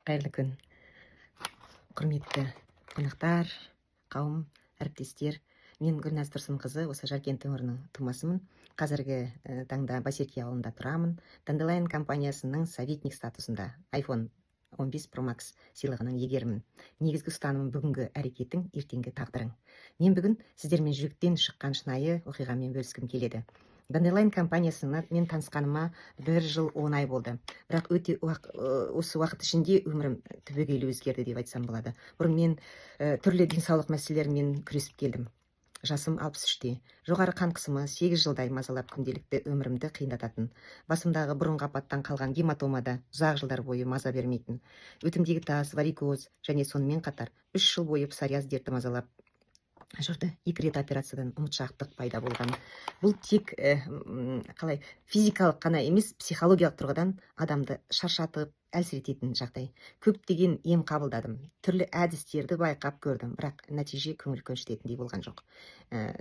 Қайырлы күн, құрметті қонақтар, қауым, әріптестер. Мен Гүлназ Тұрсынқызы, осы Жаркент өңірінің тумасымын. Қазіргі таңда Байсерке ауылында тұрамын. Dandelion компаниясының советник статусында iPhone 15 Pro Max сыйлығының егерімін. Негізгі ұстанымым бүгінгі әрекетің, ертеңгі тағдырың. Мен бүгін сіздермен жүректен шыққан шынайы оқиғамен бөліскім келеді. Dandelion компаниясына мен танысқаныма 1 жыл 10 ай болды. Бірақ осы уақыт ішінде өмірім түбегейлі өзгерді деп айтсам болады. Бұрын мен түрлі денсаулық мәселелерімен күресіп келдім. Жасым 63-те. Жоғары қан қысымы 8 жылдай мазалап күнделікті өмірімді қиындататын. Басымдағы бұрынғы апаттан қалған гематомада ұзақ жылдар бойы маза бермейтін. Өтімдегі тас, варикоз және сонымен қатар 3 жыл бойы псориаз дерті мазалап жүрді. 2 рет операциядан ұмытшақтық пайда болған. Бұл тек қалай физикалық қана емес, психологиялық тұрғыдан адамды шаршатып, әлсірететін жағдай. Көптеген ем қабылдадым. Түрлі әдістерді байқап көрдім, бірақ нәтиже көңіл көншітетіндей болған жоқ.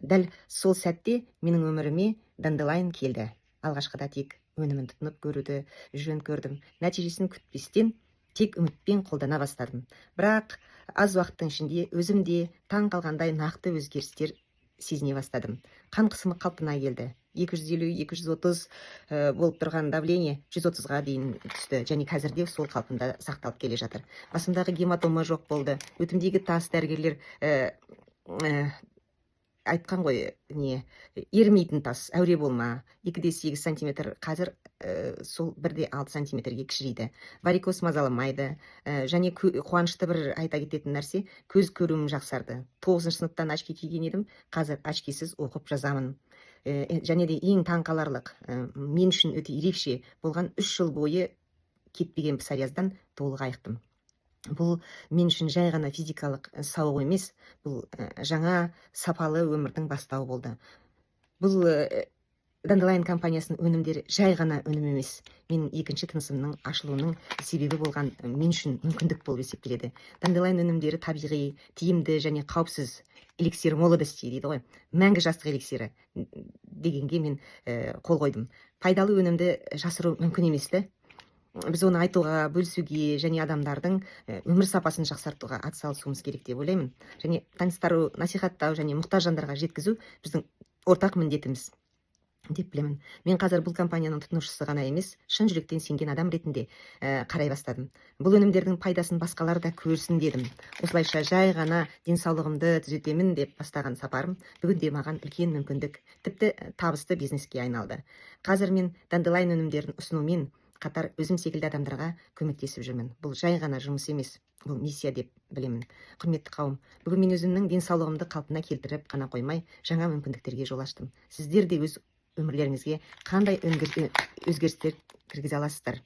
Дәл сол сәтте менің өміріме Dandelion келді. Алғашқыда тек өнімін тұтынып көруді жөн көрдім. Нәтижесін күтпестен тек үмітпен қолдана бастадым. Бірақ аз уақыттың ішінде өзімде таң қалғандай нақты өзгерістер сезіне бастадым. Қан қысымы қалпына келді. 250-230 болып тұрған давление 130-ға дейін түсті, және қазірде сол қалпында сақталып келе жатыр. Басымдағы гематома жоқ болды. Өтімдегі тас дәрігерлер айтқан ғой, ерімейтін тас, әуре болма. 2,8 сантиметр, қазір сол 1,6 сантиметрге кішірейді. Варикоз мазаламайды. Және қуанышты бір айта кететін нәрсе, көз көруім жақсарды. 9 сыныптан очки киген едім, қазір очкисіз оқып жазамын. Және де ең таңқаларлық, мен үшін өте ерекше болған 3 жыл бойы кетпеген псориаздан толық айықтым. Бұл мен үшін жай ғана физикалық сауығу емес, бұл жаңа сапалы өмірдің бастауы болды. Бұл Dandelion компаниясының өнімдері жай ғана өнім емес, мен екінші тынысымның ашылуының себебі болған мен үшін мүмкіндік болып есептеледі. Dandelion өнімдері табиғи, тиімді және қауіпсіз эликсир молодости дейді ғой. Мәңгі жастық эликсирі дегенге мен қол қойдым. Пайдалы өнімді жасыру мүмкін еместі. Біз оны айтуға, бөлісуге және адамдардың өмір сапасын жақсартуға атсалысуымыз керек деп ойлаймын. Және таныстыру, насихаттау және мұқтаж жандарға жеткізу біздің ортақ міндетіміз деп білемін. Мен қазір бұл компанияның тұтынушысы ғана емес, шын жүректен сенген адам ретінде қарай бастадым. Бұл өнімдердің пайдасын басқалар да көрсін дедім. Осылайша жай ғана денсаулығымды түзетемін деп бастаған сапарым бүгінде маған үлкен мүмкіндік, тіпті табысты бизнеске айналды. Қазір мен Dandelion өнімдерін ұсынумен қатар өзім секілді адамдарға көмектесіп жүрмін. Бұл жай ғана жұмыс емес, бұл миссия деп білемін. Құрметті қауым, бүгін мен өзімнің денсаулығымды қалпына келтіріп қана қоймай, жаңа мүмкіндіктерге жол аштым. Сіздер де өз өмірлеріңізге қандай өзгерістер кіргізе аласыздар?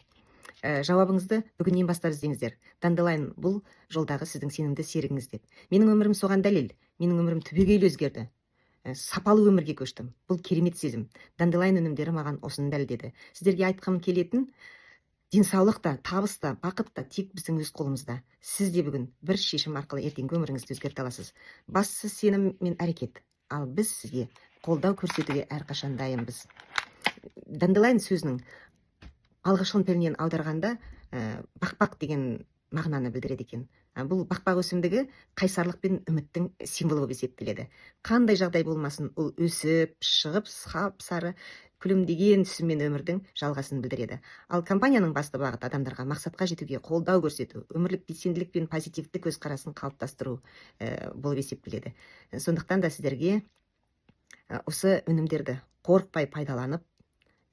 Жауабыңызды бүгіннен бастап іздеңіздер. Dandelion бұл жолдағы сіздің сенімді серігіңіз деп. Менің өмірім соған дәлел. Менің өмірім түбегейлі өзгерді. Сапалы өмірге көштім. Бұл керемет сезім. Dandelion өнімдері маған осыны дәлелдеді. Сіздерге айтқым келетін, денсаулық та, табыс та, бақыт та тек біздің өз қолымызда. Сіз де бүгін бір шешім арқылы ертеңгі өміріңізді өзгерте аласыз. Бастысы сенім мен әрекет. Ал біз сізге қолдау көрсетуге әрқашан дайынбыз. Dandelion сөзінің алғашқы тілінен аударғанда бақбақ деген мағынаны білдіреді екен. Бұл бақбақ өсімдігі қайсарлық пен үміттің символы болып есептеледі. Қандай жағдай болмасын, ол өсіп, шығып, сап-сары күлімдеген түсімен өмірдің жалғасын білдіреді. Ал компанияның басты бағыты адамдарға мақсатқа жетуге қолдау көрсету, өмірлік белсенділік пен позитивті көзқарасын қалыптастыру болып есептеледі. Сондықтан да сіздерге осы өнімдерді қорықпай пайдаланып,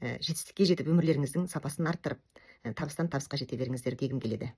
жетістікке жетіп өмірлеріңіздің сапасын арттырып, табыстан табысқа жете беріңіздер дегім келеді.